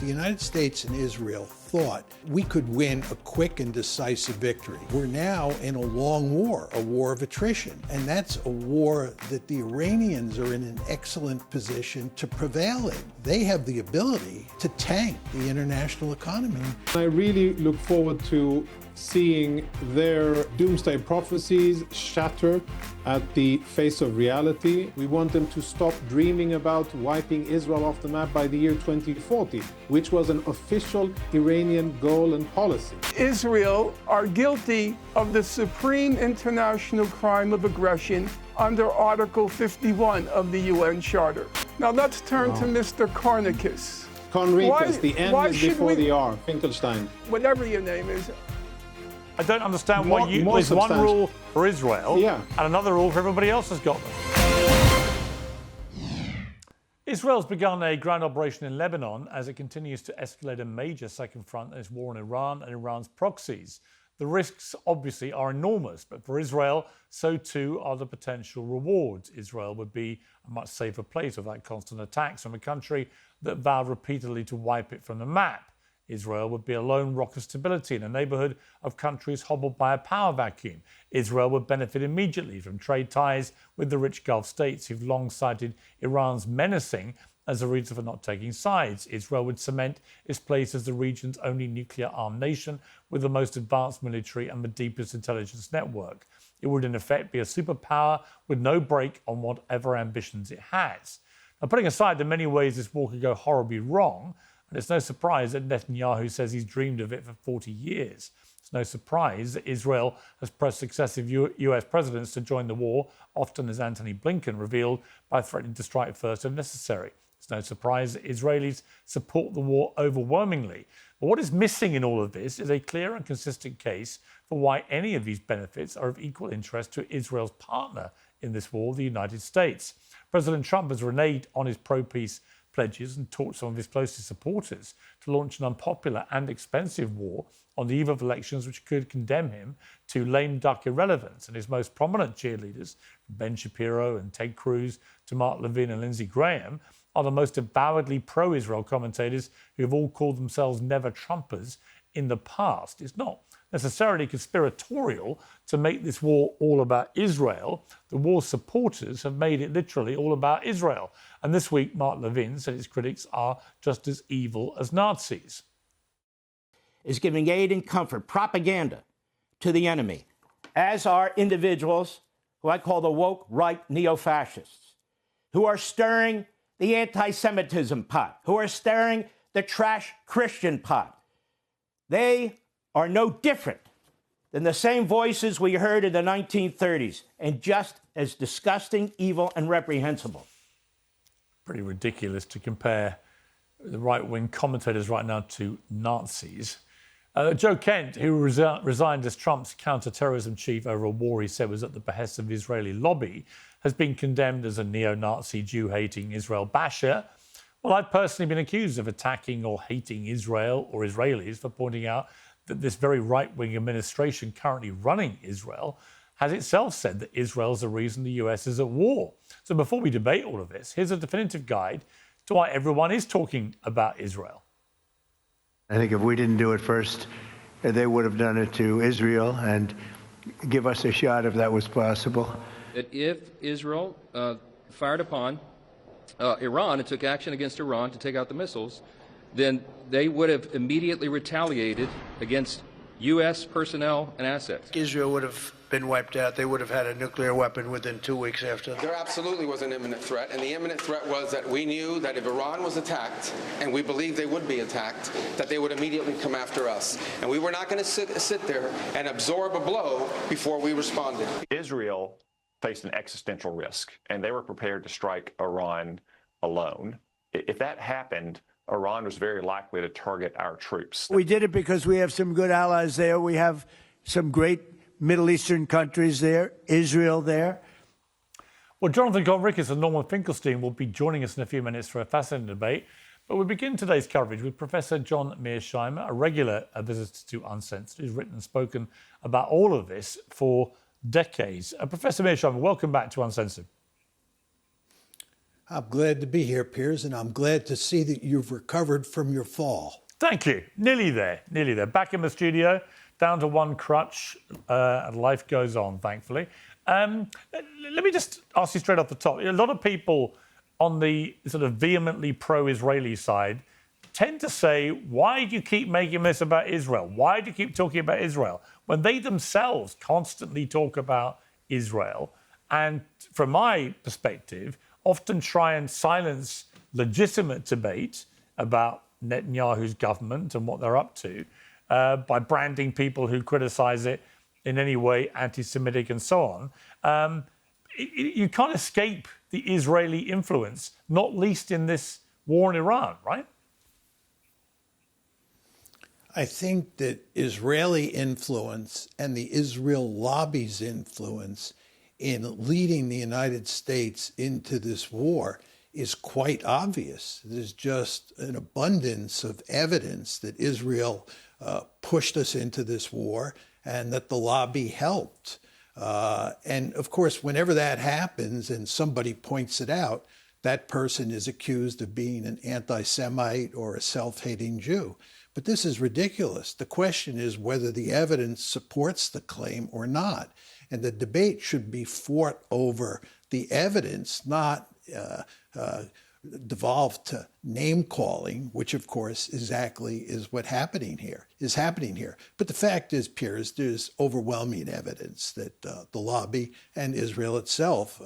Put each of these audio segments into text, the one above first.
The United States and Israel thought we could win a quick and decisive victory. We're now in a long war, a war of attrition. And that's a war that the Iranians are in an excellent position to prevail in. They have the ability to tank the international economy. I really look forward to seeing their doomsday prophecies shatter at the face of reality. We want them to stop dreaming about wiping Israel off the map by the year 2040, which was an official Iranian goal and policy. Israel are guilty of the supreme international crime of aggression under Article 51 of the UN Charter. Now let's turn to Mr. Conricus. Conricus, the N is before the R, Finkelstein. Whatever your name is. I don't understand why there's one rule for Israel and another rule for everybody else has got them. Israel's begun a ground operation in Lebanon as it continues to escalate a major second front in its war in Iran and Iran's proxies. The risks obviously are enormous, but for Israel, so too are the potential rewards. Israel would be a much safer place without constant attacks from a country that vowed repeatedly to wipe it from the map. Israel would be a lone rock of stability in a neighbourhood of countries hobbled by a power vacuum. Israel would benefit immediately from trade ties with the rich Gulf states who've long cited Iran's menacing as a reason for not taking sides. Israel would cement its place as the region's only nuclear-armed nation with the most advanced military and the deepest intelligence network. It would in effect be a superpower with no break on whatever ambitions it has. Now, putting aside the many ways this war could go horribly wrong, and it's no surprise that Netanyahu says he's dreamed of it for 40 years. It's no surprise that Israel has pressed successive US presidents to join the war, often as Antony Blinken revealed, by threatening to strike first if necessary. It's no surprise that Israelis support the war overwhelmingly. But what is missing in all of this is a clear and consistent case for why any of these benefits are of equal interest to Israel's partner in this war, the United States. President Trump has reneged on his pro-peace pledges and taught some of his closest supporters to launch an unpopular and expensive war on the eve of elections which could condemn him to lame duck irrelevance. And his most prominent cheerleaders, from Ben Shapiro and Ted Cruz to Mark Levin and Lindsey Graham, are the most avowedly pro-Israel commentators who have all called themselves never-Trumpers in the past. It's not necessarily conspiratorial to make this war all about Israel. The war's supporters have made it literally all about Israel. And this week, Mark Levin said its critics are just as evil as Nazis. Is giving aid and comfort, propaganda to the enemy, as are individuals who I call the woke right neo-fascists, who are stirring the anti-Semitism pot, who are stirring the trash Christian pot. They are no different than the same voices we heard in the 1930s, and just as disgusting, evil, and reprehensible. Pretty ridiculous to compare the right-wing commentators right now to Nazis. Joe Kent, who resigned as Trump's counter-terrorism chief over a war he said was at the behest of the Israeli lobby, has been condemned as a neo-Nazi, Jew-hating Israel basher. Well, I've personally been accused of attacking or hating Israel or Israelis for pointing out that this very right-wing administration currently running Israel has itself said that Israel is the reason the US is at war. So before we debate all of this, here's a definitive guide to why everyone is talking about Israel. I think if we didn't do it first, they would have done it to Israel, and give us a shot if that was possible. That if Israel fired upon Iran and took action against Iran to take out the missiles, then they would have immediately retaliated against U.S. personnel and assets. Israel would have been wiped out. They would have had a nuclear weapon within 2 weeks after. There absolutely was an imminent threat, and the imminent threat was that we knew that if Iran was attacked, and we believed they would be attacked, that they would immediately come after us. And we were not going to sit there and absorb a blow before we responded. Israel faced an existential risk, and they were prepared to strike Iran alone. If that happened, Iran was very likely to target our troops. We did it because we have some good allies there. We have some great Middle Eastern countries there, Israel there. Well, Jonathan Conricus and Norman Finkelstein will be joining us in a few minutes for a fascinating debate. But we begin today's coverage with Professor John Mearsheimer, a regular visitor to Uncensored, who's written and spoken about all of this for decades. Professor Mearsheimer, welcome back to Uncensored. I'm glad to be here, Piers, and I'm glad to see that you've recovered from your fall. Thank you. Nearly there, nearly there. Back in the studio, down to one crutch, and life goes on, thankfully. Let me just ask you straight off the top. A lot of people on the sort of vehemently pro-Israeli side tend to say, why do you keep making this about Israel? Why do you keep talking about Israel? When they themselves constantly talk about Israel, and from my perspective, often try and silence legitimate debate about Netanyahu's government and what they're up to by branding people who criticize it in any way anti-Semitic and so on. You can't escape the Israeli influence, not least in this war in Iran, right? I think that Israeli influence and the Israel lobby's influence in leading the United States into this war is quite obvious. There's just an abundance of evidence that Israel pushed us into this war and that the lobby helped. And of course, whenever that happens and somebody points it out, that person is accused of being an anti-Semite or a self-hating Jew. But this is ridiculous. The question is whether the evidence supports the claim or not. And the debate should be fought over the evidence, not devolved to name calling, which of course exactly is what is happening here. But the fact is, Piers, there's overwhelming evidence that the lobby and Israel itself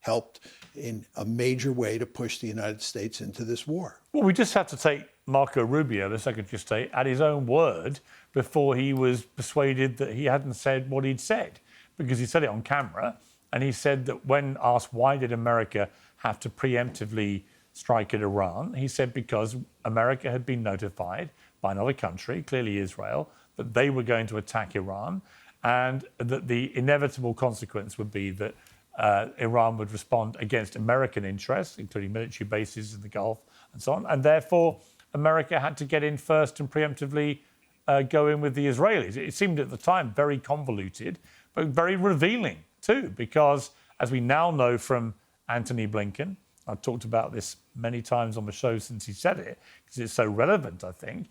helped in a major way to push the United States into this war. Well, we just had to take Marco Rubio, the Secretary of State, at his own word before he was persuaded that he hadn't said what he'd said, because he said it on camera, and he said that when asked why did America have to preemptively strike at Iran, he said because America had been notified by another country, clearly Israel, that they were going to attack Iran, and that the inevitable consequence would be that Iran would respond against American interests, including military bases in the Gulf and so on, and therefore America had to get in first and preemptively go in with the Israelis. It seemed at the time very convoluted, but very revealing too, because as we now know from Antony Blinken, I've talked about this many times on the show since he said it, because it's so relevant, I think,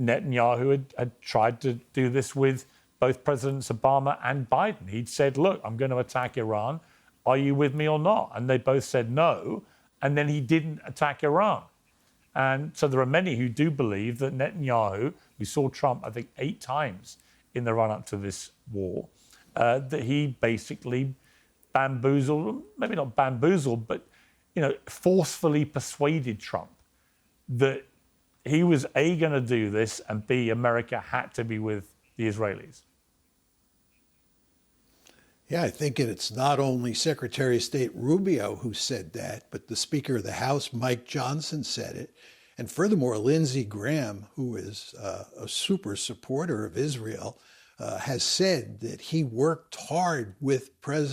Netanyahu had tried to do this with both Presidents Obama and Biden. He'd said, look, I'm going to attack Iran. Are you with me or not? And they both said no, and then he didn't attack Iran. And so there are many who do believe that Netanyahu, we saw Trump, I think, 8 times in the run-up to this war, that he basically bamboozled, maybe not bamboozled, but forcefully persuaded Trump that he was A, going to do this, and B, America had to be with the Israelis. Yeah, I think it's not only Secretary of State Rubio who said that, but the Speaker of the House, Mike Johnson, said it. And furthermore, Lindsey Graham, who is a super supporter of Israel, has said that he worked hard with Prime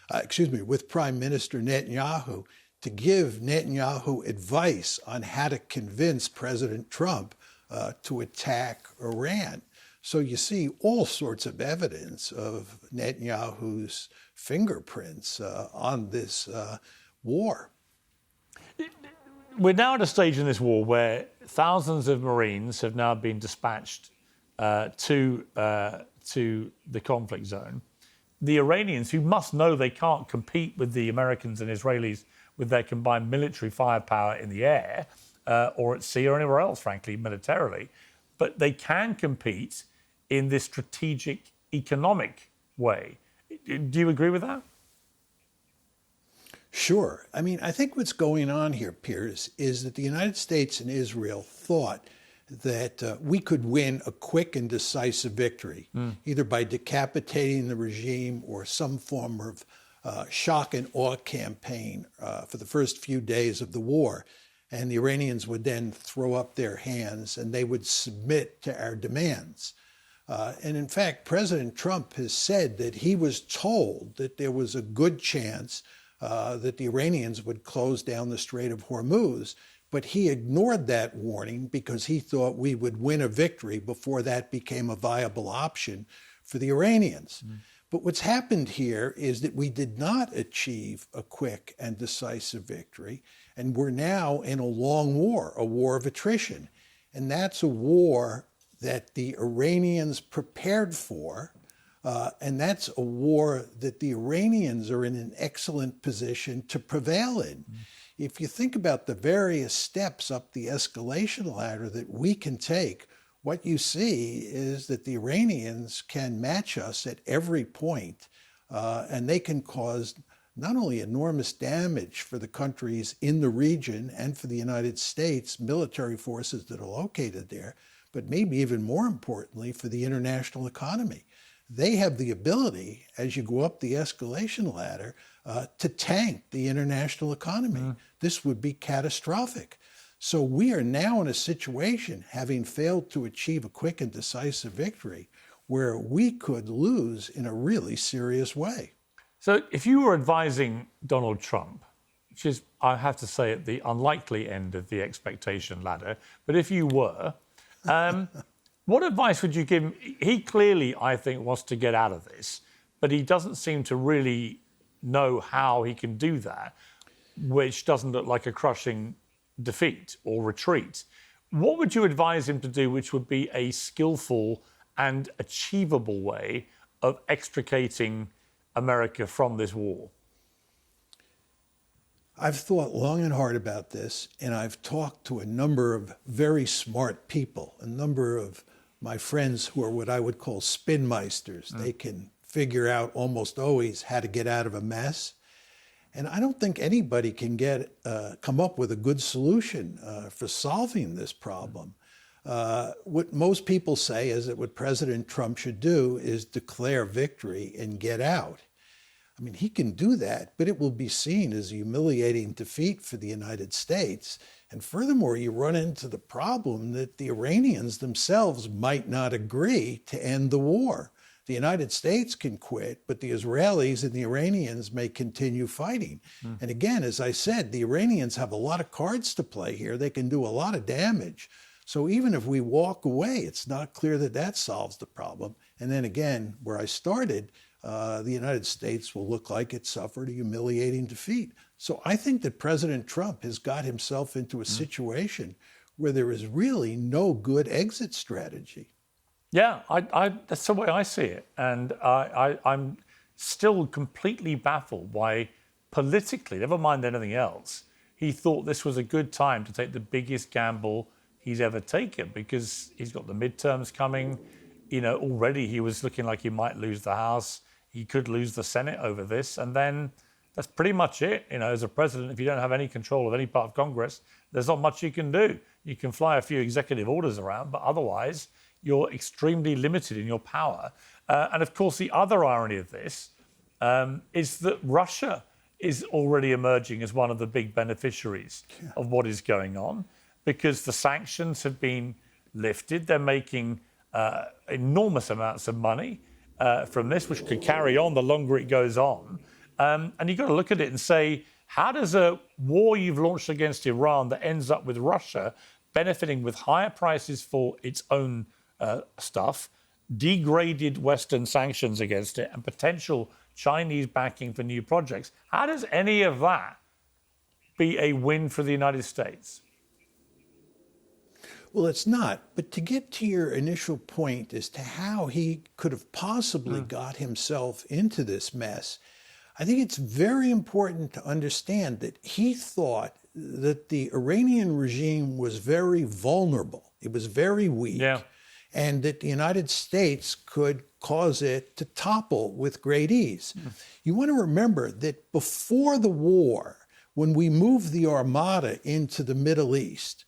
Minister Netanyahu to give Netanyahu advice on how to convince President Trump to attack Iran. So you see all sorts of evidence of Netanyahu's fingerprints on this war. We're now at a stage in this war where thousands of Marines have now been dispatched to the conflict zone. The Iranians, who must know they can't compete with the Americans and Israelis with their combined military firepower in the air or at sea or anywhere else, frankly, militarily, but they can compete in this strategic economic way. Do you agree with that? Sure. I mean, I think what's going on here, Piers, is that the United States and Israel thought that we could win a quick and decisive victory, either by decapitating the regime or some form of shock and awe campaign for the first few days of the war. And the Iranians would then throw up their hands and they would submit to our demands. And in fact, President Trump has said that he was told that there was a good chance that the Iranians would close down the Strait of Hormuz, but he ignored that warning because he thought we would win a victory before that became a viable option for the Iranians. But what's happened here is that we did not achieve a quick and decisive victory, and we're now in a long war, a war of attrition. And that's a war that the Iranians prepared for, and that's a war that the Iranians are in an excellent position to prevail in. If you think about the various steps up the escalation ladder that we can take, what you see is that the Iranians can match us at every point, and they can cause not only enormous damage for the countries in the region and for the United States military forces that are located there, but maybe even more importantly for the international economy. They have the ability, as you go up the escalation ladder, to tank the international economy. This would be catastrophic. So we are now in a situation, having failed to achieve a quick and decisive victory, where we could lose in a really serious way. So if you were advising Donald Trump, which is, I have to say, at the unlikely end of the expectation ladder, but if you were, what advice would you give him? He clearly, I think, wants to get out of this, but he doesn't seem to really know how he can do that, which doesn't look like a crushing defeat or retreat. What would you advise him to do, which would be a skillful and achievable way of extricating America from this war? I've thought long and hard about this, and I've talked to a number of very smart people, a number of my friends who are what I would call spinmeisters. They can figure out almost always how to get out of a mess. And I don't think anybody can come up with a good solution for solving this problem. What most people say is that what President Trump should do is declare victory and get out. I mean, he can do that, but it will be seen as a humiliating defeat for the United States. And furthermore, you run into the problem that the Iranians themselves might not agree to end the war. The United States can quit, but the Israelis and the Iranians may continue fighting. And again, as I said, the Iranians have a lot of cards to play here. They can do a lot of damage. So even if we walk away, it's not clear that that solves the problem. And then again, where I started, the United States will look like it suffered a humiliating defeat. So I think that President Trump has got himself into a situation where there is really no good exit strategy. Yeah, that's the way I see it. And I'm still completely baffled why politically, never mind anything else, he thought this was a good time to take the biggest gamble he's ever taken, because he's got the midterms coming. You know, already he was looking like he might lose the House. He could lose the Senate over this. And then that's pretty much it. You know, as a president, if you don't have any control of any part of Congress, there's not much you can do. You can fly a few executive orders around, but otherwise you're extremely limited in your power. And of course, the other irony of this is that Russia is already emerging as one of the big beneficiaries of what is going on, because the sanctions have been lifted. They're making enormous amounts of money from this, which could carry on the longer it goes on. And you've got to look at it and say, how does a war you've launched against Iran that ends up with Russia benefiting with higher prices for its own stuff, degraded Western sanctions against it, and potential Chinese backing for new projects, how does any of that be a win for the United States? Well, it's not. But to get to your initial point as to how he could have possibly got himself into this mess, I think it's very important to understand that he thought that the Iranian regime was very vulnerable. It was very weak. And that the United States could cause it to topple with great ease. You want to remember that before the war, when we moved the Armada into the Middle East,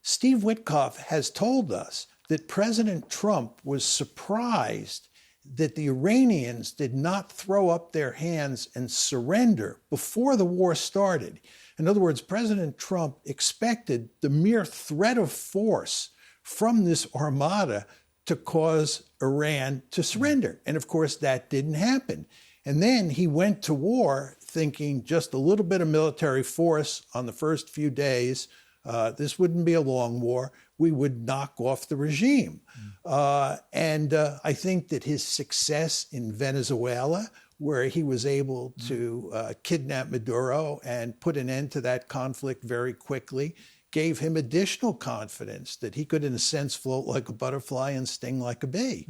Steve Witkoff has told us that President Trump was surprised that the Iranians did not throw up their hands and surrender before the war started. In other words, President Trump expected the mere threat of force from this armada to cause Iran to surrender. And of course, that didn't happen. And then he went to war thinking just a little bit of military force on the first few days This wouldn't be a long war. We would knock off the regime. And I think that his success in Venezuela, where he was able to kidnap Maduro and put an end to that conflict very quickly, gave him additional confidence that he could, in a sense, float like a butterfly and sting like a bee.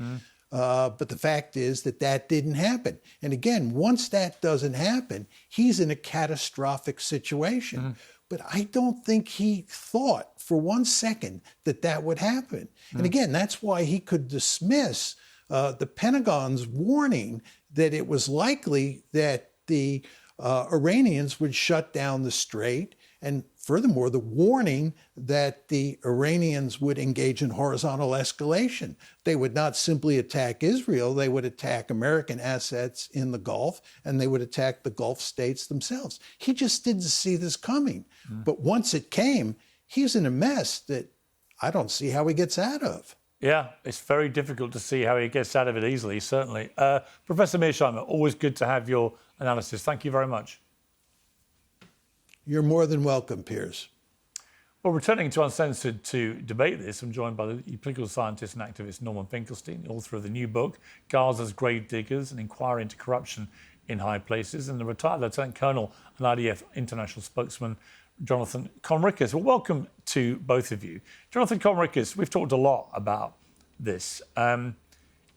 But the fact is that that didn't happen. And again, once that doesn't happen, he's in a catastrophic situation. But I don't think he thought for 1 second that that would happen. And again, that's why he could dismiss the Pentagon's warning that it was likely that the Iranians would shut down the strait. And furthermore, the warning that the Iranians would engage in horizontal escalation. They would not simply attack Israel, they would attack American assets in the Gulf, and they would attack the Gulf states themselves. He just didn't see this coming. But once it came, he's in a mess that I don't see how he gets out of. Yeah, it's very difficult to see how he gets out of it easily, certainly. Professor Mearsheimer, always good to have your analysis. Thank you very much. You're more than welcome, Piers. Well, returning to Uncensored to debate this, I'm joined by the political scientist and activist Norman Finkelstein, author of the new book, Gaza's Grave Diggers, an inquiry into corruption in high places, and the retired Lieutenant Colonel and IDF international spokesman, Jonathan Conricus. Well, welcome to both of you. Jonathan Conricus, we've talked a lot about this. When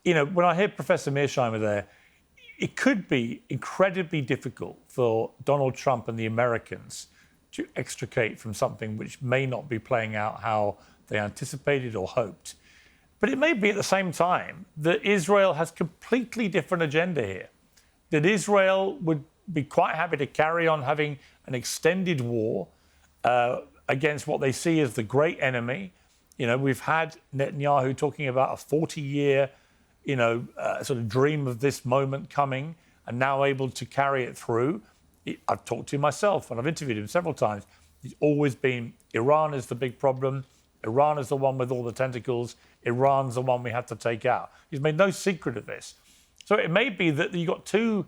I hear Professor Mearsheimer there, it could be incredibly difficult for Donald Trump and the Americans to extricate from something which may not be playing out how they anticipated or hoped. But it may be at the same time that Israel has completely different agenda here, that Israel would be quite happy to carry on having an extended war against what they see as the great enemy. We've had Netanyahu talking about a 40-year sort of dream of this moment coming, and now able to carry it through. I've talked to him myself, and I've interviewed him several times. He's always been, Iran is the big problem. Iran is the one with all the tentacles. Iran's the one we have to take out. He's made no secret of this. So it may be that you've got two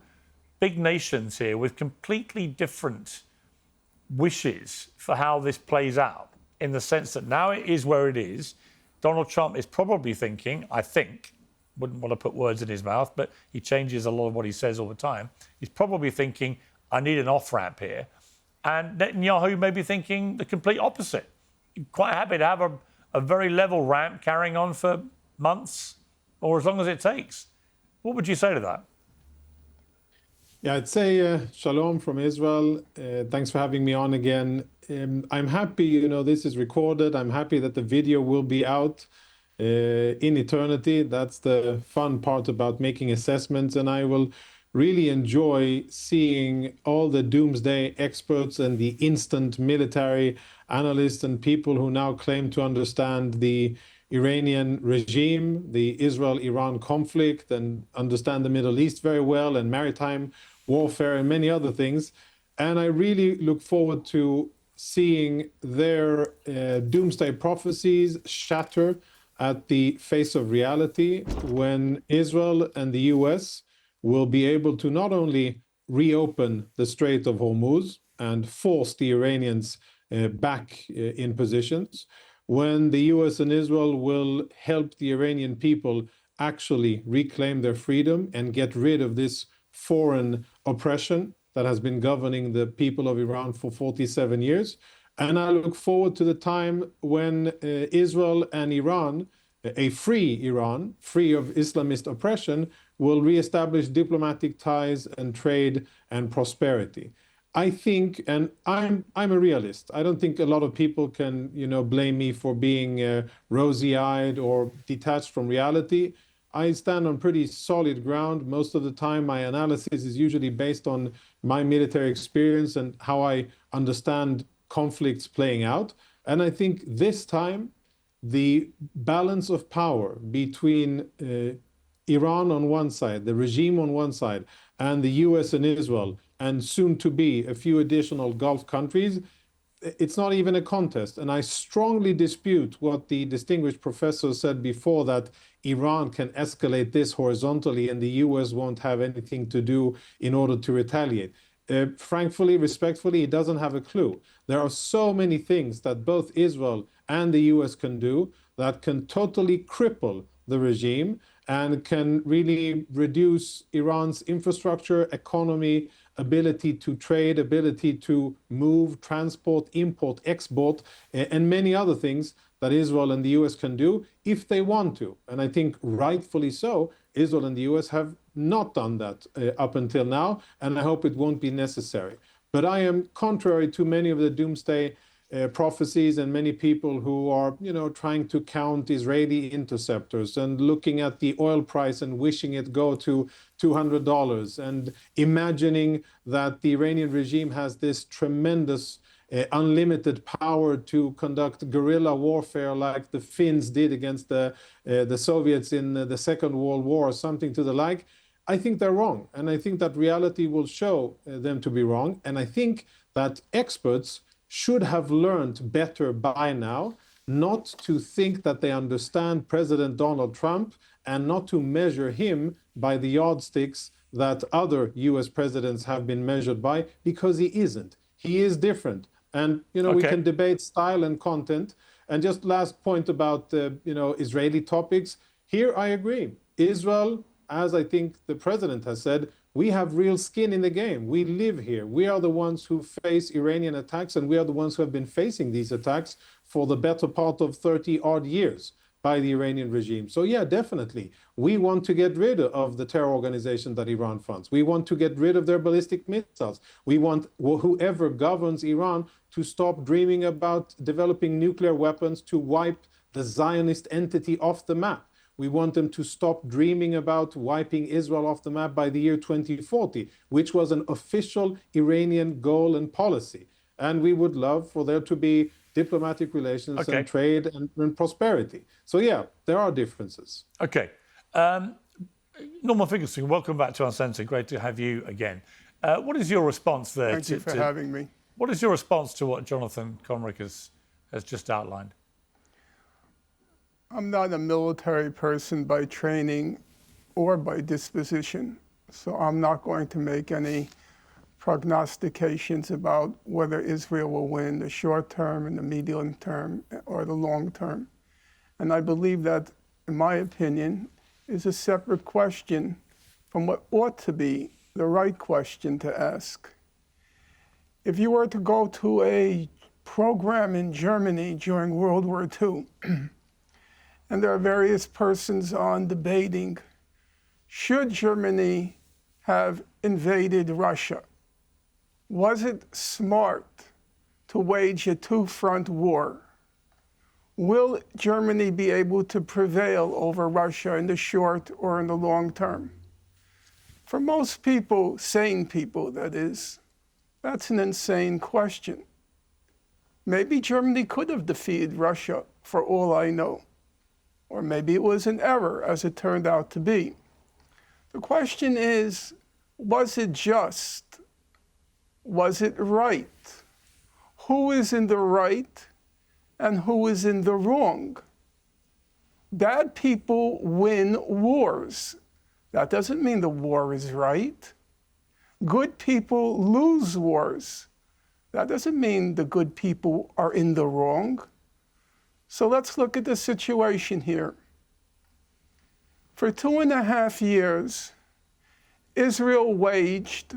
big nations here with completely different wishes for how this plays out, in the sense that now it is where it is. Donald Trump is probably thinking, I think, wouldn't want to put words in his mouth, but he changes a lot of what he says all the time. He's probably thinking, I need an off-ramp here. And Netanyahu may be thinking the complete opposite. Quite happy to have a very level ramp carrying on for months or as long as it takes. What would you say to that? Yeah, I'd say shalom from Israel. Thanks for having me on again. I'm happy, this is recorded. I'm happy that the video will be out in eternity. That's the fun part about making assessments. And I will really enjoy seeing all the doomsday experts and the instant military analysts and people who now claim to understand the Iranian regime, the Israel-Iran conflict, and understand the Middle East very well, and maritime warfare and many other things. And I really look forward to seeing their doomsday prophecies shatter at the face of reality when Israel and the US will be able to not only reopen the Strait of Hormuz and force the Iranians back in positions, when the US and Israel will help the Iranian people actually reclaim their freedom and get rid of this foreign oppression that has been governing the people of Iran for 47 years. And I look forward to the time when Israel and Iran, a free Iran, free of Islamist oppression, will reestablish diplomatic ties and trade and prosperity. I think, and I'm a realist. I don't think a lot of people can, blame me for being rosy-eyed or detached from reality. I stand on pretty solid ground. Most of the time, my analysis is usually based on my military experience and how I understand conflicts playing out. And I think this time, the balance of power between Iran on one side, the regime on one side, and the US and Israel, and soon to be a few additional Gulf countries, it's not even a contest. And I strongly dispute what the distinguished professor said before, that Iran can escalate this horizontally and the US won't have anything to do in order to retaliate. frankly, respectfully, he doesn't have a clue. There are so many things that both Israel and the US can do that can totally cripple the regime and can really reduce Iran's infrastructure, economy, ability to trade, ability to move, transport, import, export, and many other things that Israel and the US can do if they want to. And I think rightfully so, Israel and the US have not done that up until now, and I hope it won't be necessary. But I am contrary to many of the doomsday prophecies and many people who are, trying to count Israeli interceptors and looking at the oil price and wishing it go to $200 and imagining that the Iranian regime has this tremendous unlimited power to conduct guerrilla warfare like the Finns did against the Soviets in the Second World War or something to the like. I think they're wrong. And I think that reality will show them to be wrong. And I think that experts should have learned better by now not to think that they understand President Donald Trump and not to measure him by the yardsticks that other US presidents have been measured by, because he isn't. He is different. And, we can debate style and content. And just last point about, Israeli topics. Here I agree. Israel, as I think the president has said, we have real skin in the game. We live here. We are the ones who face Iranian attacks, and we are the ones who have been facing these attacks for the better part of 30-odd years by the Iranian regime. So yeah, definitely. We want to get rid of the terror organization that Iran funds. We want to get rid of their ballistic missiles. We want whoever governs Iran to stop dreaming about developing nuclear weapons to wipe the Zionist entity off the map. We want them to stop dreaming about wiping Israel off the map by the year 2040, which was an official Iranian goal and policy. And we would love for there to be diplomatic relations and trade and prosperity. So yeah, there are differences. Okay. Norman Finkelstein, welcome back to Uncensored. Great to have you again. What is your response there? Thank you for having me. What is your response to what Jonathan Conricus has just outlined? I'm not a military person by training or by disposition, so I'm not going to make any prognostications about whether Israel will win in the short term, in the medium term, or the long term. And I believe that, in my opinion, is a separate question from what ought to be the right question to ask. If you were to go to a program in Germany during World War II, and there are various persons on debating, should Germany have invaded Russia? Was it smart to wage a two-front war? Will Germany be able to prevail over Russia in the short or in the long term? For most people, sane people that is, that's an insane question. Maybe Germany could have defeated Russia for all I know. Or maybe it was an error, as it turned out to be. The question is, was it just? Was it right? Who is in the right and who is in the wrong? Bad people win wars. That doesn't mean the war is right. Good people lose wars. That doesn't mean the good people are in the wrong. So let's look at the situation here. For 2.5 years, Israel waged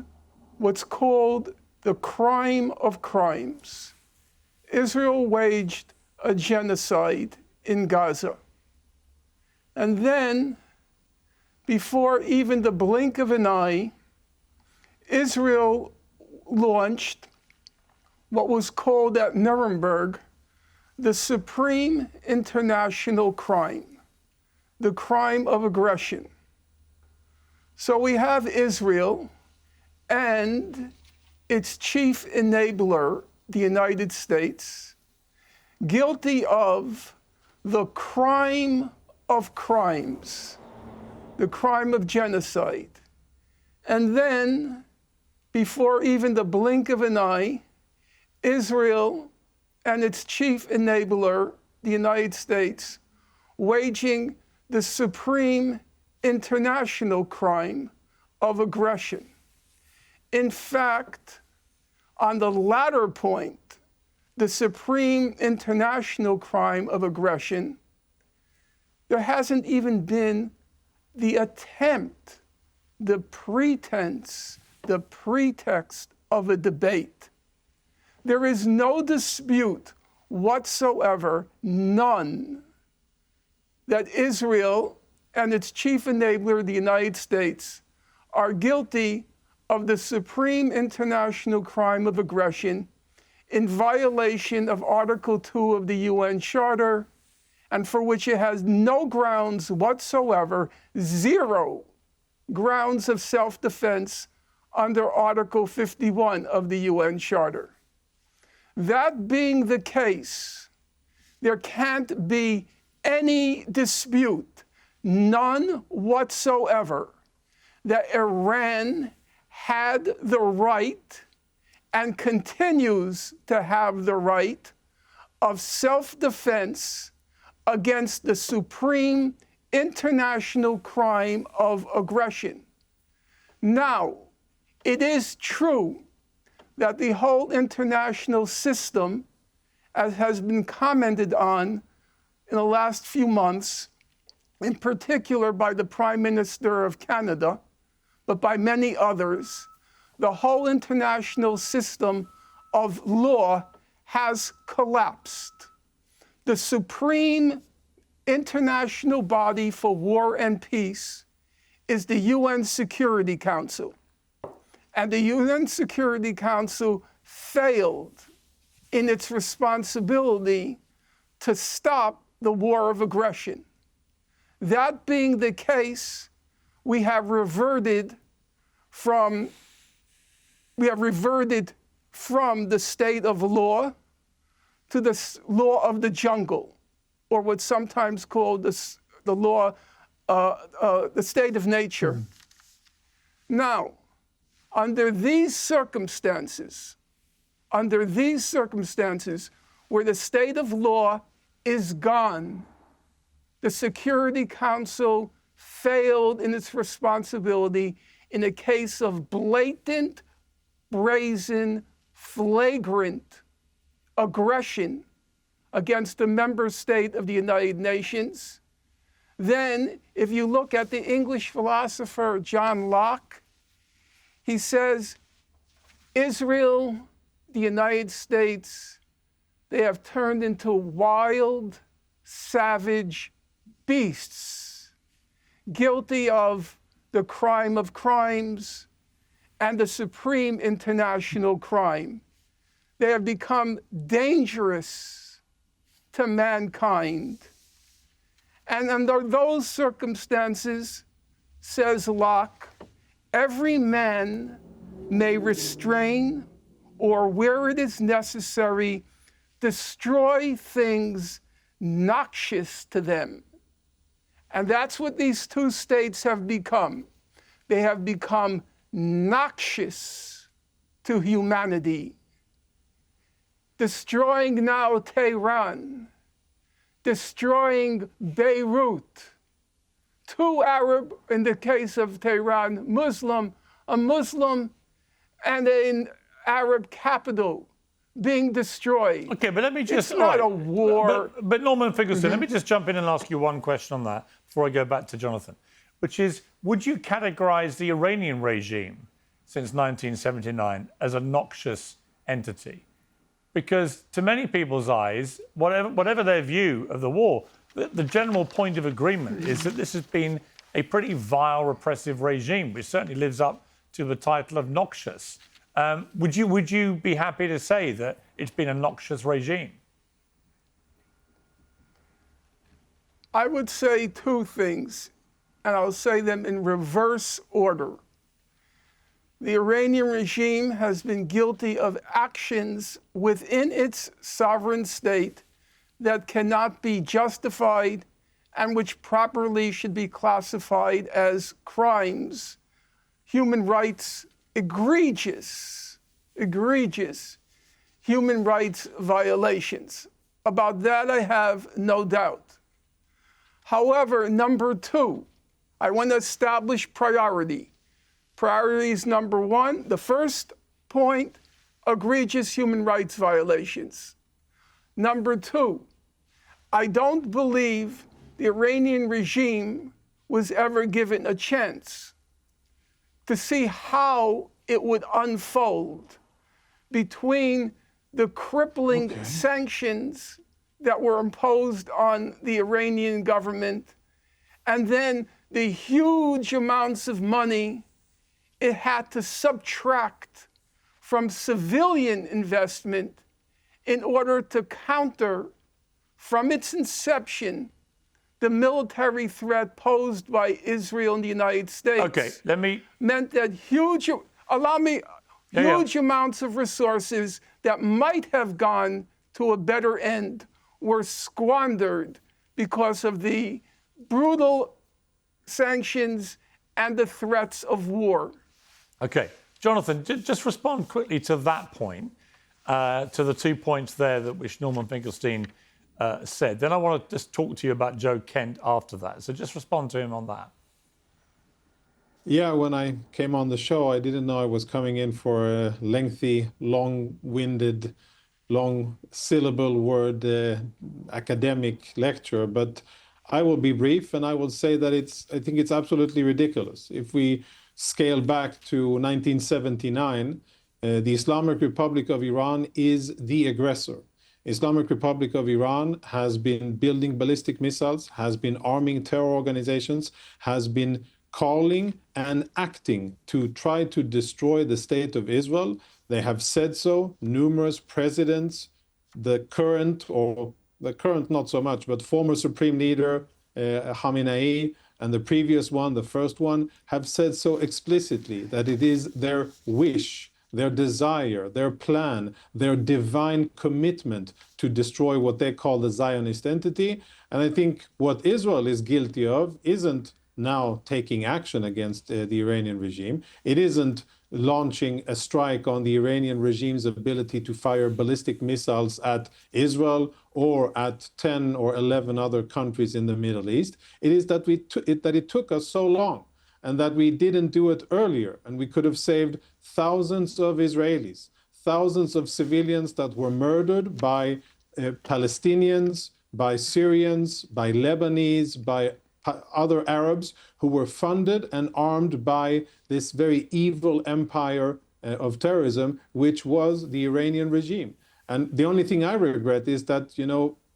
what's called the crime of crimes. Israel waged a genocide in Gaza. And then, before even the blink of an eye, Israel launched what was called at Nuremberg the supreme international crime, the crime of aggression. So we have Israel and its chief enabler, the United States, guilty of the crime of crimes, the crime of genocide. And then, before even the blink of an eye, Israel and its chief enabler, the United States, waging the supreme international crime of aggression. In fact, on the latter point, the supreme international crime of aggression, there hasn't even been the attempt, the pretense, the pretext of a debate. There is no dispute whatsoever, none, that Israel and its chief enabler, the United States, are guilty of the supreme international crime of aggression in violation of Article 2 of the UN Charter, and for which it has no grounds whatsoever, zero grounds of self-defense under Article 51 of the UN Charter. That being the case, there can't be any dispute, none whatsoever, that Iran had the right and continues to have the right of self-defense against the supreme international crime of aggression. Now, it is true that the whole international system, as has been commented on in the last few months, in particular by the Prime Minister of Canada, but by many others, the whole international system of law has collapsed. The supreme international body for war and peace is the UN Security Council. And the UN Security Council failed in its responsibility to stop the war of aggression. That being the case, we have reverted from the state of law to the law of the jungle, or what's sometimes called the law, the state of nature. Now, under these circumstances, where the state of law is gone, the Security Council failed in its responsibility in a case of blatant, brazen, flagrant aggression against a member state of the United Nations. Then, if you look at the English philosopher John Locke, he says, Israel, the United States, they have turned into wild, savage beasts, guilty of the crime of crimes and the supreme international crime. They have become dangerous to mankind. And under those circumstances, says Locke, every man may restrain or, where it is necessary, destroy things noxious to them. And that's what these two states have become. They have become noxious to humanity. Destroying now Tehran, destroying Beirut, two Arab, in the case of Tehran, a Muslim and an Arab capital being destroyed. Okay, but let me just... It's not a war. But Norman Finkelstein, let me just jump in and ask you one question on that before I go back to Jonathan, which is, would you categorize the Iranian regime since 1979 as a noxious entity? Because to many people's eyes, whatever their view of the war, the general point of agreement is that this has been a pretty vile, repressive regime, which certainly lives up to the title of noxious. Would you be happy to say that it's been a noxious regime? I would say two things, and I'll say them in reverse order. The Iranian regime has been guilty of actions within its sovereign state that cannot be justified and which properly should be classified as crimes, human rights, egregious human rights violations. About that, I have no doubt. However, number two, I want to establish priority. Priorities number one, the first point, egregious human rights violations. Number two, I don't believe the Iranian regime was ever given a chance to see how it would unfold between the crippling sanctions that were imposed on the Iranian government and then the huge amounts of money it had to subtract from civilian investment in order to counter, from its inception, the military threat posed by Israel and the United States. Okay, let me... Meant that huge amounts of resources that might have gone to a better end were squandered because of the brutal sanctions and the threats of war. Okay, Jonathan, just respond quickly to that point, to the 2 points there that which Norman Finkelstein said. Then I want to just talk to you about Joe Kent after that. So just respond to him on that. Yeah, when I came on the show, I didn't know I was coming in for a lengthy, long-winded, long-syllable word academic lecture, but I will be brief and I will say that I think it's absolutely ridiculous. If we scale back to 1979, the Islamic Republic of Iran is the aggressor. Islamic Republic of Iran has been building ballistic missiles, has been arming terror organizations, has been calling and acting to try to destroy the state of Israel. They have said so. Numerous presidents, the current not so much, but former Supreme Leader Khamenei, and the previous one, the first one, have said so explicitly that it is their wish, their desire, their plan, their divine commitment to destroy what they call the Zionist entity. And I think what Israel is guilty of isn't now taking action against the Iranian regime. It isn't launching a strike on the Iranian regime's ability to fire ballistic missiles at Israel or at 10 or 11 other countries in the Middle East. It is that it took us so long and that we didn't do it earlier. And we could have saved thousands of Israelis, thousands of civilians that were murdered by Palestinians, by Syrians, by Lebanese, by other Arabs who were funded and armed by this very evil empire of terrorism, which was the Iranian regime. And the only thing I regret is that,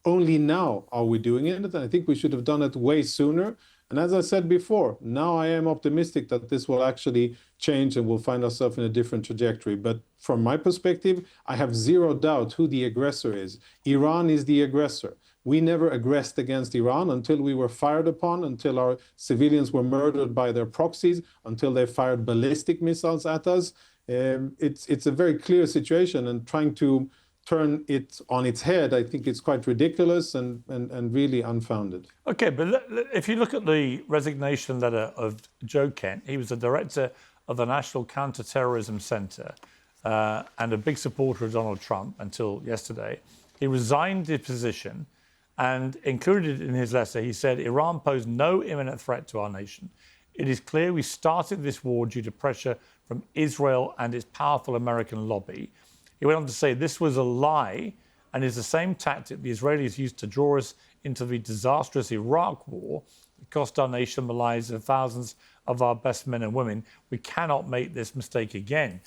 only now are we doing it. And I think we should have done it way sooner. And as I said before, now I am optimistic that this will actually change and we'll find ourselves in a different trajectory. But from my perspective, I have zero doubt who the aggressor is. Iran is the aggressor. We never aggressed against Iran until we were fired upon, until our civilians were murdered by their proxies, until they fired ballistic missiles at us. It's a very clear situation, and trying to turn it on its head, I think it's quite ridiculous and really unfounded. Okay, but if you look at the resignation letter of Joe Kent, he was the director of the National Counterterrorism Center and a big supporter of Donald Trump until yesterday. He resigned his position, and included in his letter, he said, Iran posed no imminent threat to our nation. It is clear we started this war due to pressure from Israel and its powerful American lobby. He went on to say this was a lie and is the same tactic the Israelis used to draw us into the disastrous Iraq war. It cost our nation the lives of thousands of our best men and women. We cannot make this mistake again.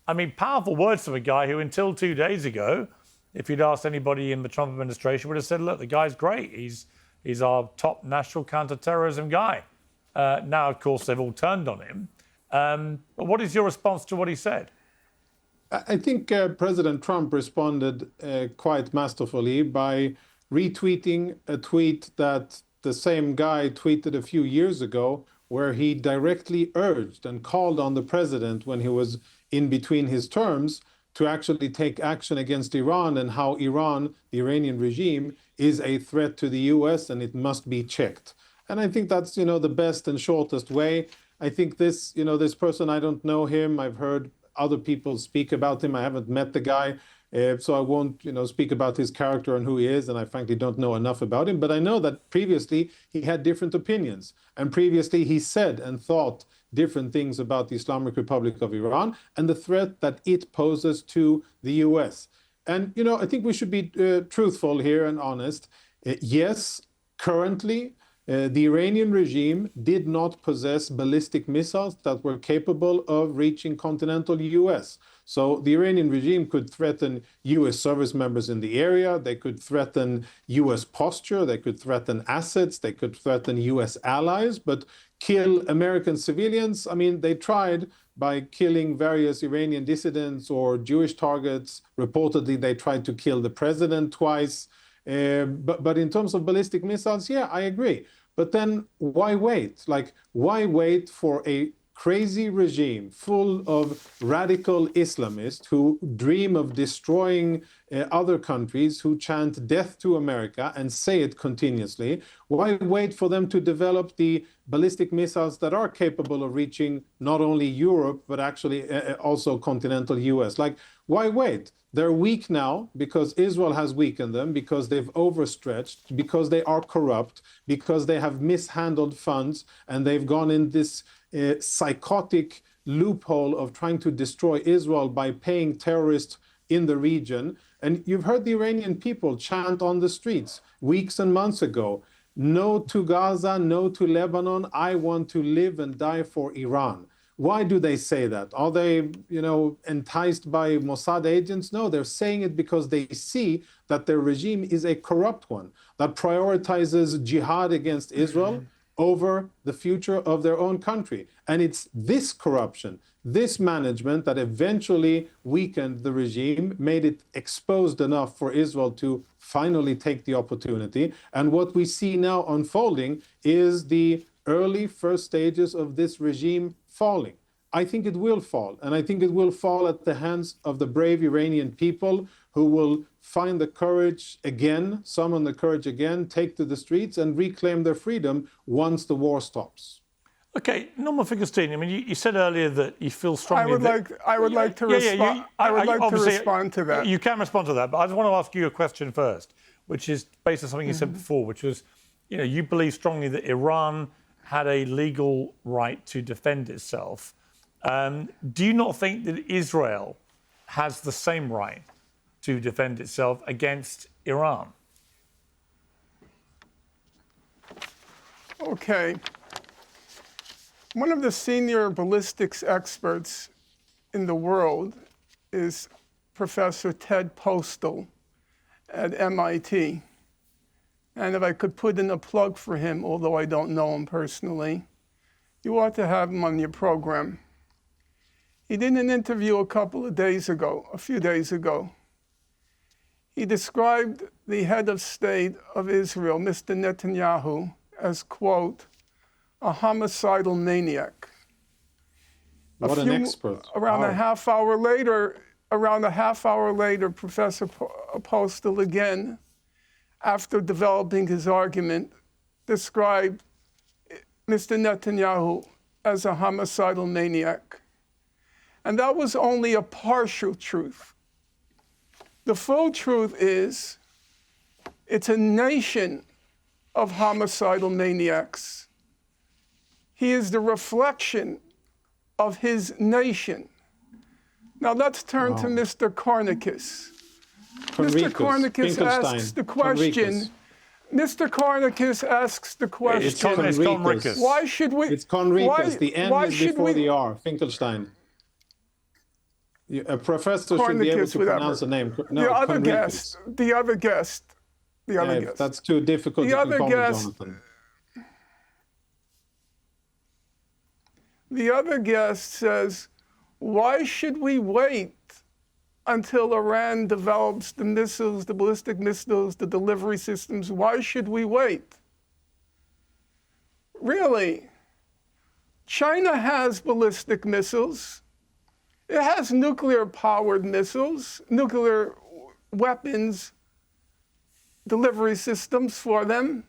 I mean, powerful words from a guy who until 2 days ago, if you'd asked anybody in the Trump administration, would have said, look, the guy's great. He's our top national counterterrorism guy. Now, of course, they've all turned on him. But what is your response to what he said? I think President Trump responded quite masterfully by retweeting a tweet that the same guy tweeted a few years ago, where he directly urged and called on the president when he was in between his terms to actually take action against Iran, and how Iran, the Iranian regime, is a threat to the US and it must be checked. And I think that's, the best and shortest way. I think this person, I don't know him. I've heard other people speak about him. I haven't met the guy, so I won't, speak about his character and who he is. And I frankly don't know enough about him. But I know that previously he had different opinions. And previously he said and thought different things about the Islamic Republic of Iran and the threat that it poses to the US. And, you know, I think we should be truthful here and honest. Yes, currently, the Iranian regime did not possess ballistic missiles that were capable of reaching continental US. So the Iranian regime could threaten US service members in the area, they could threaten US posture, they could threaten assets, they could threaten US allies, but kill American civilians, I mean, they tried by killing various Iranian dissidents or Jewish targets. Reportedly, they tried to kill the president twice. But in terms of ballistic missiles, yeah, I agree. But then why wait? Like, why wait for a crazy regime full of radical Islamists who dream of destroying other countries, who chant death to America and say it continuously? Why wait for them to develop the ballistic missiles that are capable of reaching not only Europe, but actually also continental US? Like, why wait? They're weak now because Israel has weakened them, because they've overstretched, because they are corrupt, because they have mishandled funds, and they've gone in this psychotic loophole of trying to destroy Israel by paying terrorists in the region. And you've heard the Iranian people chant on the streets weeks and months ago, no to Gaza, no to Lebanon, I want to live and die for Iran. Why do they say that? Are they, you know, enticed by Mossad agents? No, they're saying it because they see that their regime is a corrupt one that prioritizes jihad against Israel over the future of their own country. And it's this corruption, this management that eventually weakened the regime, made it exposed enough for Israel to finally take the opportunity. And what we see now unfolding is the early first stages of this regime falling. I think it will fall, and I think it will fall at the hands of the brave Iranian people who will find the courage again, summon the courage again, take to the streets and reclaim their freedom once the war stops. Okay, Norman Finkelstein, I mean, you said earlier that you feel strongly I would like to respond to that. You can respond to that, but I just want to ask you a question first, which is based on something you said before, which was, you know, you believe strongly that Iran had a legal right to defend itself. Do you not think that Israel has the same right to defend itself against Iran? Okay. One of the senior ballistics experts in the world is Professor Ted Postel at MIT. And if I could put in a plug for him, although I don't know him personally, you ought to have him on your program. He did an interview a few days ago. He described the head of state of Israel, Mr. Netanyahu, as, quote, a homicidal maniac. What an expert. Around a half hour later, Professor Postel again, after developing his argument, described Mr. Netanyahu as a homicidal maniac. And that was only a partial truth. The full truth is, it's a nation of homicidal maniacs. He is the reflection of his nation. Now let's turn to Mr. Conricus. Mr. Conricus asks the question. Mr. Conricus asks the question. It's Conricus. Why should we? It's Conricus. The N is before the R. Finkelstein. A professor should be able to pronounce the name. No, the other guest. That's too difficult to call Jonathan. The other guest says, why should we wait until Iran develops the missiles, the ballistic missiles, the delivery systems? Why should we wait? Really, China has ballistic missiles. It has nuclear-powered missiles, nuclear weapons, delivery systems for them.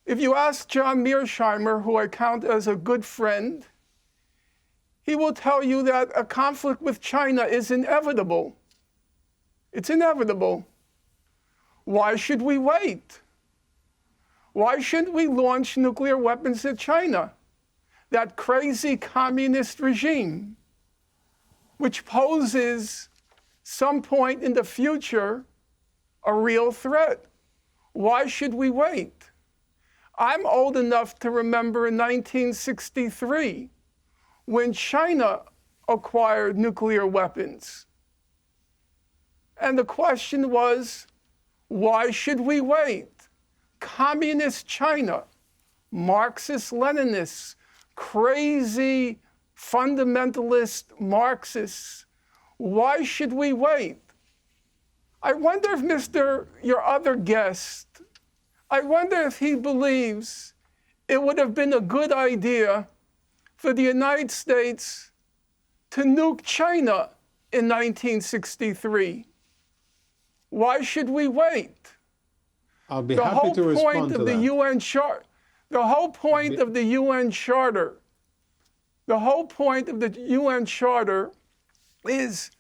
If you ask John Mearsheimer, who I count as a good friend, he will tell you that a conflict with China is inevitable. It's inevitable. Why should we wait? Why shouldn't we launch nuclear weapons at China? that crazy communist regime, which poses some point in the future a real threat. Why should we wait? I'm old enough to remember in 1963 when China acquired nuclear weapons. And the question was, why should we wait? Communist China, Marxist-Leninists, crazy fundamentalist Marxists, why should we wait? I wonder if your other guest, I wonder if he believes it would have been a good idea for the United States to nuke China in 1963. Why should we wait? I'll be happy to respond to that. The whole point of the UN Charter, the whole point of the UN Charter is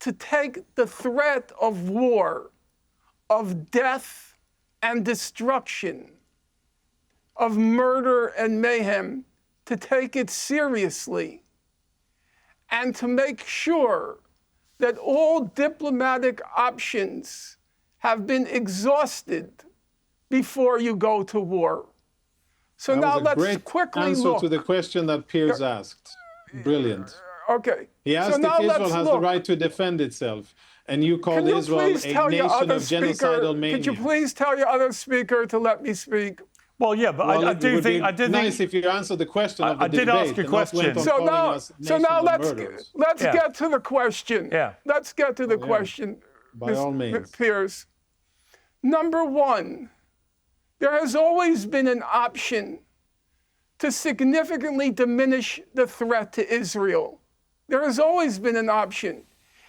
to take the threat of war, of death and destruction, of murder and mayhem, to take it seriously and to make sure that all diplomatic options have been exhausted before you go to war. So that now was a let's quickly answer look to the question that Piers asked. Brilliant. Okay. He asked if Israel has the right to defend itself, and you called Israel a nation of genocidal mania. Could you please tell your other speaker to let me speak? Well, yeah, but I do think it would be nice if you answer the question of the debate. debate. I did ask a question. So now let's get to the question. Yeah. Let's get to the question. By all means. Piers. Number one, there has always been an option to significantly diminish the threat to Israel. There has always been an option.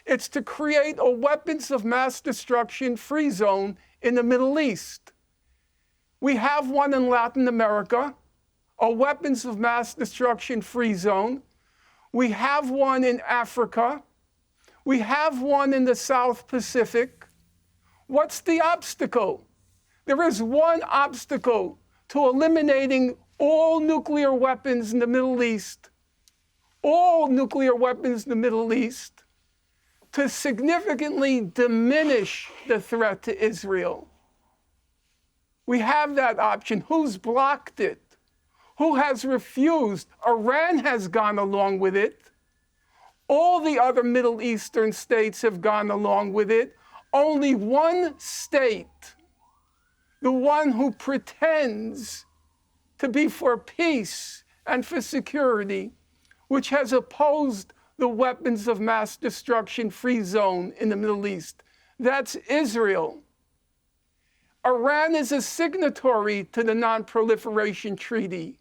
It's to create a weapons of mass destruction free zone in the Middle East. We have one in Latin America, a weapons of mass destruction free zone. We have one in Africa. We have one in the South Pacific. What's the obstacle? There is one obstacle to eliminating all nuclear weapons in the Middle East, all nuclear weapons in the Middle East, to significantly diminish the threat to Israel. We have that option. Who's blocked it? Who has refused? Iran has gone along with it. All the other Middle Eastern states have gone along with it. Only one state, the one who pretends to be for peace and for security, which has opposed the weapons of mass destruction free zone in the Middle East, that's Israel. Iran is a signatory to the Non-Proliferation Treaty.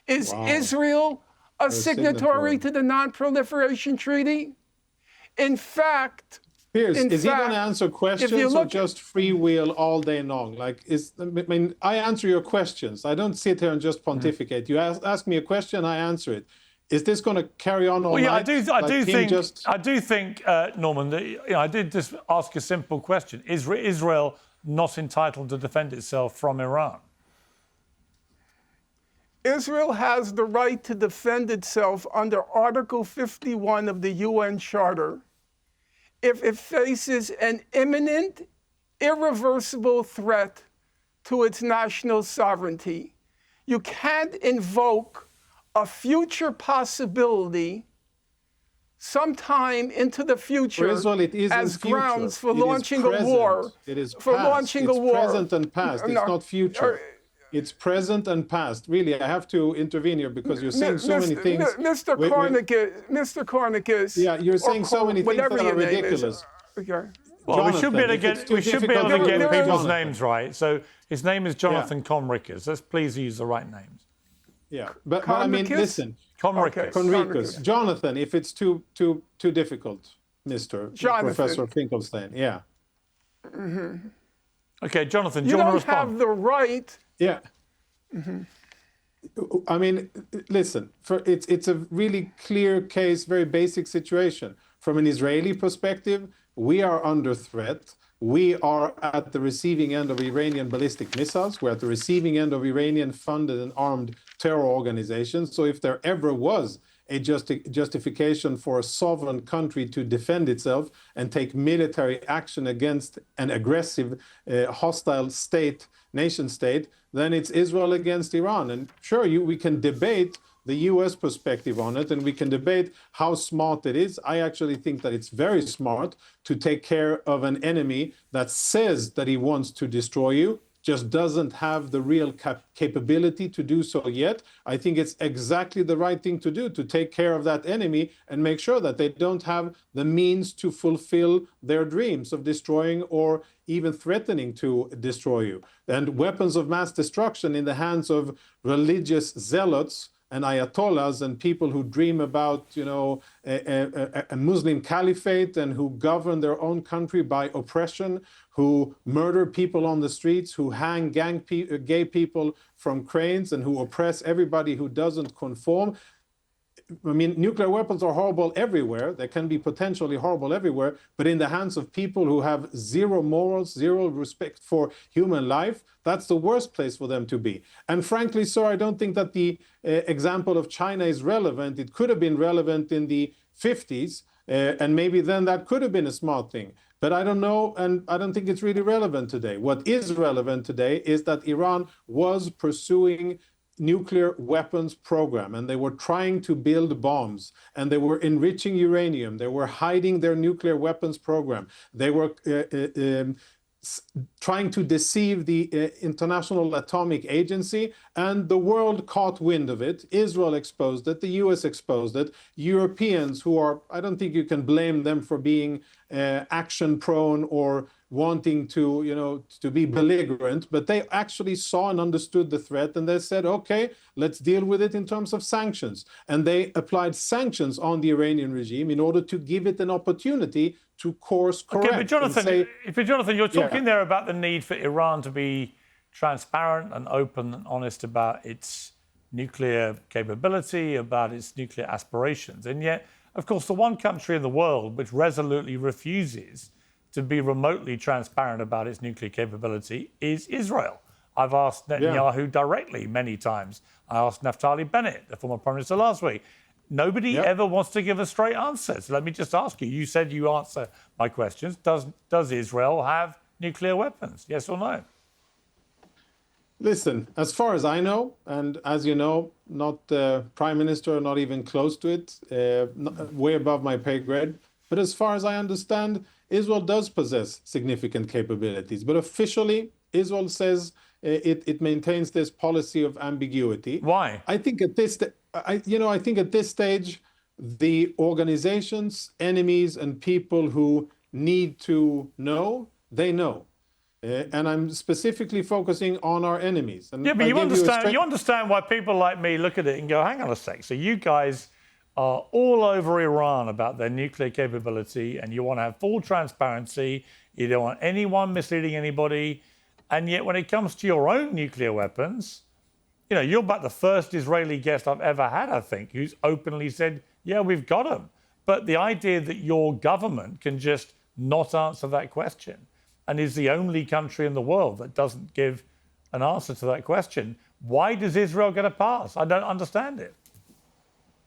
Is Israel a signatory to the Non-Proliferation Treaty? In fact, Piers, is he going to answer questions or just freewheel all day long? I answer your questions. I don't sit here and just pontificate. You ask me a question, I answer it. Is this going to carry on all night? I do think, Norman, that, I did just ask a simple question. Is Israel not entitled to defend itself from Iran? Israel has the right to defend itself under Article 51 of the UN Charter if it faces an imminent, irreversible threat to its national sovereignty. You can't invoke a future possibility sometime into the future as grounds for launching a war. It is past. It's present and past. It's not future. It's present and past. Really, I have to intervene here because you're saying so many things. Mr. Conricus. Yeah, you're saying so many things that are ridiculous. Okay. Well, Jonathan, we should be able to get people's names right. So his name is Jonathan Conricus. Let's please use the right names. Yeah, but I mean, listen. Conricus. Jonathan, if it's too difficult, Professor Finkelstein. Yeah. Mm-hmm. Okay, Jonathan, do you want to respond? You don't have the right. Yeah. Mm-hmm. I mean, listen, it's a really clear case, very basic situation. From an Israeli perspective, we are under threat. We are at the receiving end of Iranian ballistic missiles. We're at the receiving end of Iranian-funded and armed terror organizations. So if there ever was a justification for a sovereign country to defend itself and take military action against an aggressive, hostile state, nation state, then it's Israel against Iran. And sure, we can debate the US perspective on it, and we can debate how smart it is. I actually think that it's very smart to take care of an enemy that says that he wants to destroy you, just doesn't have the real capability to do so yet. I think it's exactly the right thing to do, to take care of that enemy and make sure that they don't have the means to fulfill their dreams of destroying or even threatening to destroy you. And weapons of mass destruction in the hands of religious zealots and ayatollahs and people who dream about, a Muslim caliphate and who govern their own country by oppression, who murder people on the streets, who hang gay people from cranes, and who oppress everybody who doesn't conform. I mean, nuclear weapons are horrible everywhere. They can be potentially horrible everywhere, but in the hands of people who have zero morals, zero respect for human life, that's the worst place for them to be. And frankly, sir, I don't think that the example of China is relevant. It could have been relevant in the 50s, and maybe then that could have been a smart thing. But I don't know, and I don't think it's really relevant today. What is relevant today is that Iran was pursuing nuclear weapons program, and they were trying to build bombs, and they were enriching uranium, they were hiding their nuclear weapons program, they were trying to deceive the International Atomic Agency, and the world caught wind of it. Israel exposed it, the US exposed it. Europeans who are, I don't think you can blame them for being action prone or wanting to, to be belligerent, but they actually saw and understood the threat, and they said, okay, let's deal with it in terms of sanctions. And they applied sanctions on the Iranian regime in order to give it an opportunity to course correct. Okay, but Jonathan, you're talking there about the need for Iran to be transparent and open and honest about its nuclear capability, about its nuclear aspirations. And yet, of course, the one country in the world which resolutely refuses to be remotely transparent about its nuclear capability is Israel. I've asked Netanyahu directly many times. I asked Naftali Bennett, the former Prime Minister, last week. Nobody ever wants to give a straight answer. So let me just ask you. You said you answer my questions. Does Israel have nuclear weapons? Yes or no? Listen, as far as I know, and as you know, not the Prime Minister, not even close to it, way above my pay grade. But as far as I understand, Israel does possess significant capabilities. But officially, Israel says it maintains this policy of ambiguity. Why? I think at this, I think at this stage, the organizations, enemies, and people who need to know, they know. And I'm specifically focusing on our enemies. And but you understand why people like me look at it and go, hang on a sec. So you guys are all over Iran about their nuclear capability, and you want to have full transparency. You don't want anyone misleading anybody. And yet when it comes to your own nuclear weapons, you're about the first Israeli guest I've ever had, I think, who's openly said, yeah, we've got them. But the idea that your government can just not answer that question and is the only country in the world that doesn't give an answer to that question, why does Israel get a pass? I don't understand it.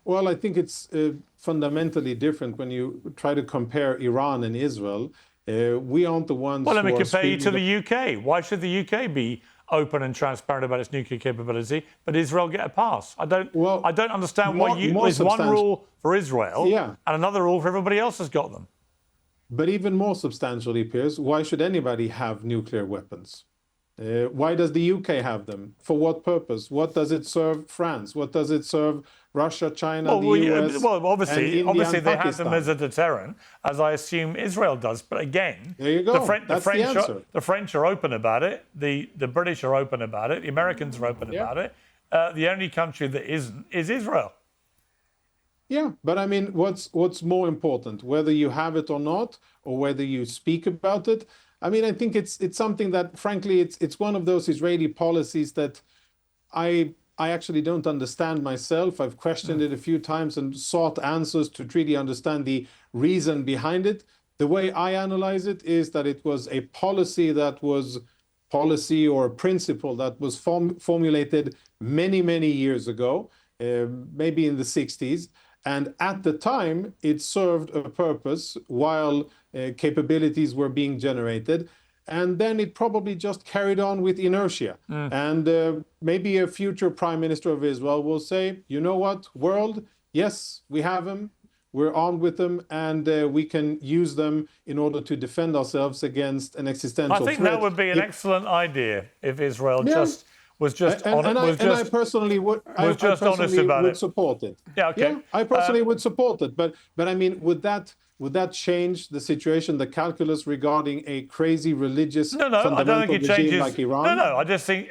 Well, I think it's fundamentally different when you try to compare Iran and Israel. We aren't the ones. Well, let me compare you to the UK. Why should the UK be open and transparent about its nuclear capability, but Israel get a pass? I don't understand why there's one rule for Israel and another rule for everybody else has got them. But even more substantially, Piers, why should anybody have nuclear weapons? Why does the UK have them? For what purpose? What does it serve France? What does it serve Russia, China, the US? Well, obviously they have them as a deterrent, as I assume Israel does. But again, there you go. The French are open about it. The British are open about it. The Americans are open about it. The only country that isn't is Israel. Yeah, but I mean, what's more important, whether you have it or not, or whether you speak about it? I mean, I think it's something that, frankly, it's one of those Israeli policies that I actually don't understand myself. I've questioned it a few times and sought answers to truly understand the reason behind it. The way I analyze it is that it was a policy or principle that was formulated many, many years ago, maybe in the 60s. And at the time, it served a purpose while capabilities were being generated. And then it probably just carried on with inertia. And maybe a future prime minister of Israel will say, you know what, world, yes, we have them. We're armed with them, and we can use them in order to defend ourselves against an existential threat. I think that would be an excellent idea if Israel was just honest. I personally would support it. Yeah, okay. Yeah, I personally would support it. But I mean, would that change the situation, the calculus regarding a crazy religious fundamental regime like Iran? No, I just think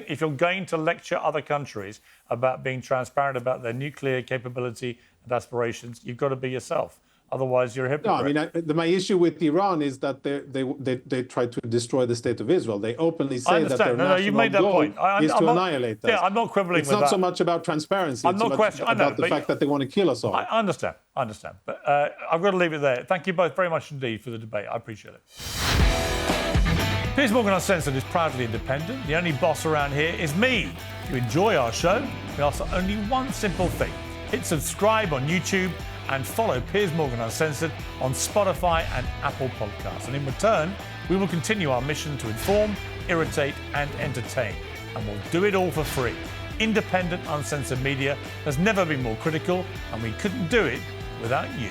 if you're going to lecture other countries about being transparent about their nuclear capability and aspirations, you've got to be yourself. Otherwise, you're a hypocrite. No, I mean, my issue with Iran is that they try to destroy the state of Israel. They openly say that their national goal is to annihilate us. Yeah, I'm not quibbling with that. It's not so much about transparency. It's about the fact that they want to kill us all. I understand. But I've got to leave it there. Thank you both very much indeed for the debate. I appreciate it. Piers Morgan Uncensored is proudly independent. The only boss around here is me. If you enjoy our show, we ask for only one simple thing. Hit subscribe on YouTube and follow Piers Morgan Uncensored on Spotify and Apple Podcasts. And in return, we will continue our mission to inform, irritate and entertain. And we'll do it all for free. Independent, uncensored media has never been more critical, and we couldn't do it without you.